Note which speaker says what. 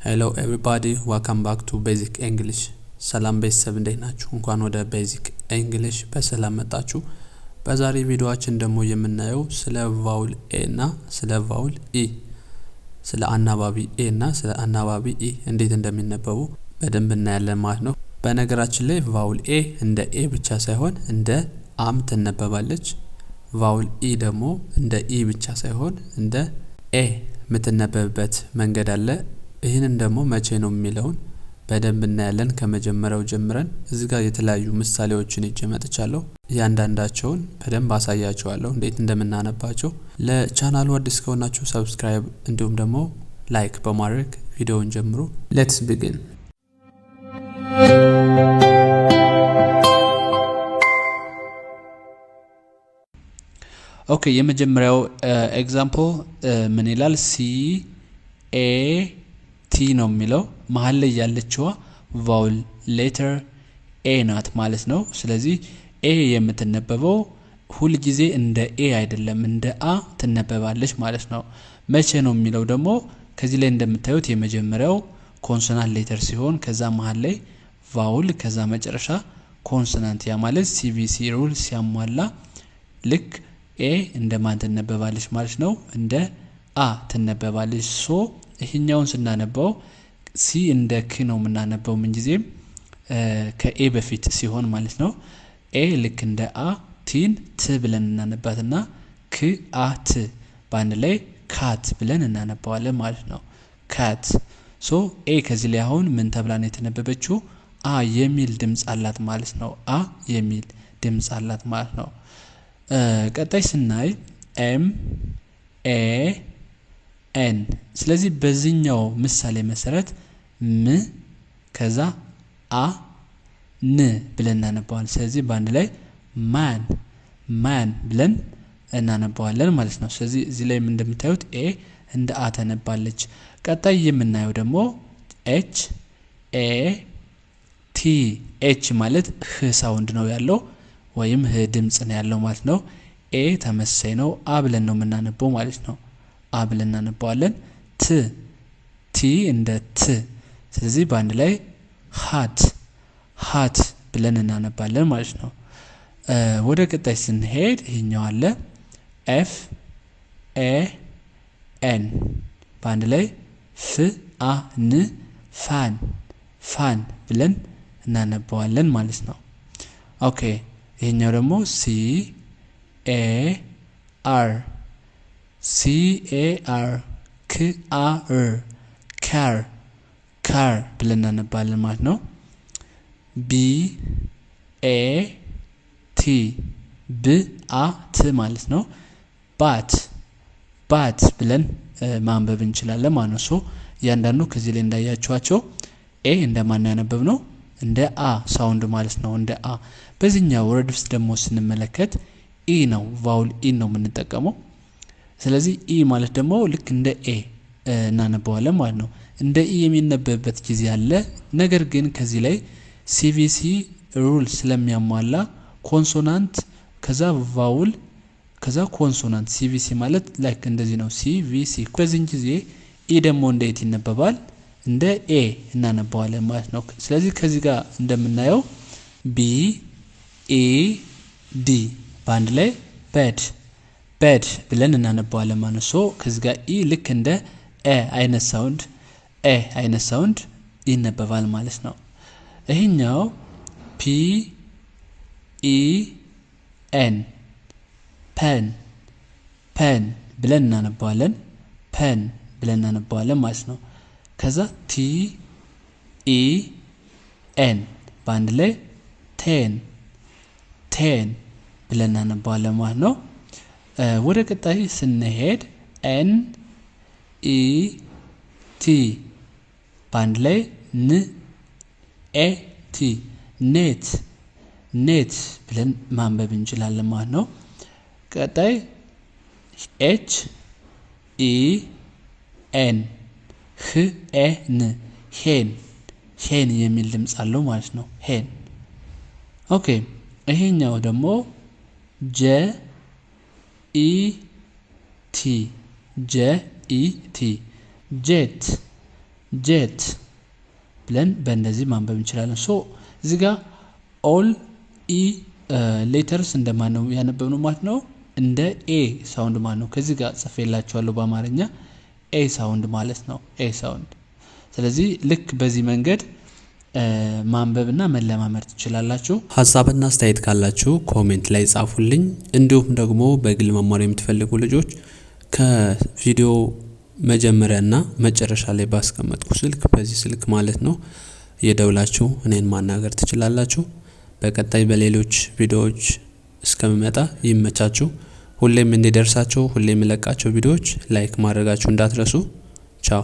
Speaker 1: Hello everybody, welcome back to Basic English. ሰላም ቤተሰብ እንዴት ናችሁ? እንኳን ወደ Basic English በሰላም መጣችሁ። በዛሬ ቪዲዮአችን ደግሞ የምናየው ስለ ቫውል A እና ስለ ቫውል E፣ ስለ አናባቢ A እና ስለ አናባቢ E እንዴት እንደሚነበቡ በደንብ እናያለን ማለት ነው። በነገራችን ላይ ቫውል A እንደ A ብቻ ሳይሆን እንደ አም ትነበባለች። ቫውል E ደግሞ እንደ E ብቻ ሳይሆን እንደ A የምትነበብበት መንገድ አለ። ይሄንን ደግሞ መቼ ነው የሚለውን በደንብ እናያለን። ከመጀመሪያው ጀምረን እዚህ ጋር የተለያዩ ምሳሌዎችን ይዤ መጥቻለሁ። ያንዳንዳቸውን በደንብ አሳያችኋለሁ እንዴት እንደምናነባቸው። ለቻናሉ አዲስ ከሆናችሁ ሰብስክራይብ እንዲሁም ደግሞ ላይክ በማድረግ ቪዲዮውን ጀምሩ። ሌትስ ቢጊን። ኦኬ፣ የመጀመሪያው ኤግዛምፕል ምን ይላል? ሲ ኤ ቲ ነው የሚለው መሀል ላይ ያለችዋ ቫውል ሌተር ኤ ናት ማለት ነው። ስለዚህ ኤ የምትነበበው ሁሉ ጊዜ እንደ ኤ አይደለም እንደ አ ትነበባለች ማለት ነው። መቼ ነው የሚለው ደግሞ ከዚህ ላይ እንደምታዩት የመጀመሪያው ኮንሶናንት ሌተር ሲሆን ከዛ መሀል ላይ ቫውል ከዛ መጨረሻ ኮንሶናንት፣ ያ ማለት ሲቪሲ ሩል ሲያሟላ ልክ ኤ እንደማን ትነበባለች ማለት ነው? እንደ አ ትነበባለች። ሶ ይሄኛውን ስናነበው ሲ እንደ ክ ነው የምናነበው ምን ጊዜም ከኤ በፊት ሲሆን ማለት ነው። ኤ ልክ እንደ አ፣ ቲን ት ብለን እናነባትና ክ አ ት በአንድ ላይ ካት ብለን እናነባዋለን ማለት ነው። ካት። ሶ ኤ ከዚህ ላይ አሁን ምን ተብላ ነው የተነበበችው? አ የሚል ድምጽ አላት ማለት ነው። አ የሚል ድምጽ አላት ማለት ነው። ቀጣይ ስናይ ኤም ኤ ኤን። ስለዚህ በዚህኛው ምሳሌ መሰረት ም ከዛ አ ን ብለን እናነባዋለን። ስለዚህ በአንድ ላይ ማን ማን ብለን እናነባዋለን ማለት ነው። ስለዚህ እዚህ ላይ እንደምታዩት ኤ እንደ አ ተነባለች። ቀጣይ የምናየው ደግሞ ኤች ኤ ቲ። ኤች ማለት ህ ሳውንድ ነው ያለው ወይም ህ ድምጽ ነው ያለው ማለት ነው። ኤ ተመሳሳይ ነው፣ አ ብለን ነው የምናነበው ማለት ነው። አ ብለን እናነባዋለን። ት ቲ እንደ ት። ስለዚህ በአንድ ላይ ሃት ሃት ብለን እናነባለን ማለት ነው። ወደ ቀጣይ ስንሄድ ይሄኛው አለ ኤፍ ኤ ኤን በአንድ ላይ ፍ አ ን ፋን ፋን ብለን እናነባዋለን ማለት ነው። ኦኬ፣ ይሄኛው ደግሞ ሲ ኤ አር ሲ ኤ አር ክ አ ር ካር ካር ብለን እናነባለን ማለት ነው። ቢ ኤ ቲ ብ አ ት ማለት ነው። ባት ባት ብለን ማንበብ እንችላለን ማለት ነው። ሶ እያንዳንዱ ከዚህ ላይ እንዳያችኋቸው ኤ እንደማን ያነበብ ነው? እንደ አ ሳውንድ ማለት ነው። እንደ አ። በዚህኛው ወርድ ውስጥ ደግሞ ስንመለከት ኢ ነው፣ ቫውል ኢ ነው የምንጠቀመው። ስለዚህ ኢ ማለት ደግሞ ልክ እንደ ኤ እናነበዋለን ማለት ነው። እንደ ኢ የሚነበብበት ጊዜ አለ። ነገር ግን ከዚህ ላይ ሲቪሲ ሩል ስለሚያሟላ ኮንሶናንት ከዛ ቫውል ከዛ ኮንሶናንት፣ ሲቪሲ ማለት ላይክ እንደዚህ ነው፣ ሲቪሲ። በዚህ ጊዜ ኢ ደግሞ እንዴት ይነበባል? እንደ ኤ እናነበዋለን ማለት ነው። ስለዚህ ከዚህ ጋር እንደምናየው ቢ ኢ ዲ በአንድ ላይ በድ በድ ብለን እናነበዋለን ማለት ነው። ከዚህ ጋር ኢ ልክ እንደ ኤ አይነት ሳውንድ ይነበባል ማለት ነው። ይሄኛው ፒ ኢ ኤን ፐን ፐን ብለን እናነበዋለን። ፐን ብለን እናነበዋለን ማለት ነው። ከዛ ቲ ኢ ኤን በአንድ ላይ ቴን ቴን ብለን እናነባዋለን ማለት ነው። ወደ ቀጣይ ስንሄድ ኤን ኢ ቲ በአንድ ላይ ን ኤ ቲ ኔት ኔት ብለን ማንበብ እንችላለን ማለት ነው። ቀጣይ ኤች ኢ ኤን ህ ኤ ን ሄን ሄን የሚል ድምጽ አለው ማለት ነው። ሄን። ኦኬ፣ ይሄኛው ደግሞ ጀ ኢ ቲ ጄ ኢ ቲ ጄት ጄት ብለን በእንደዚህ ማንበብ እንችላለን። ሶ እዚህ ጋር ኦል ኢ ሌተርስ እንደማን ነው ያነበብነው ማለት ነው? እንደ ኤ ሳውንድ ማለት ነው። ከዚህ ጋር ጽፌላችኋለሁ በአማርኛ ኤ ሳውንድ ማለት ነው። ኤ ሳውንድ። ስለዚህ ልክ በዚህ መንገድ ማንበብና መለማመድ ትችላላችሁ።
Speaker 2: ሀሳብና አስተያየት ካላችሁ ኮሜንት ላይ ጻፉልኝ። እንዲሁም ደግሞ በግል መማር የምትፈልጉ ልጆች ከቪዲዮ መጀመሪያና መጨረሻ ላይ ባስቀመጥኩ ስልክ በዚህ ስልክ ማለት ነው የደውላችሁ እኔን ማናገር ትችላላችሁ። በቀጣይ በሌሎች ቪዲዮዎች እስከምመጣ ይመቻችሁ። ሁሌም እንዲደርሳችሁ ሁሌም ለቃቸው ቪዲዮዎች ላይክ ማድረጋችሁ እንዳትረሱ። ቻው።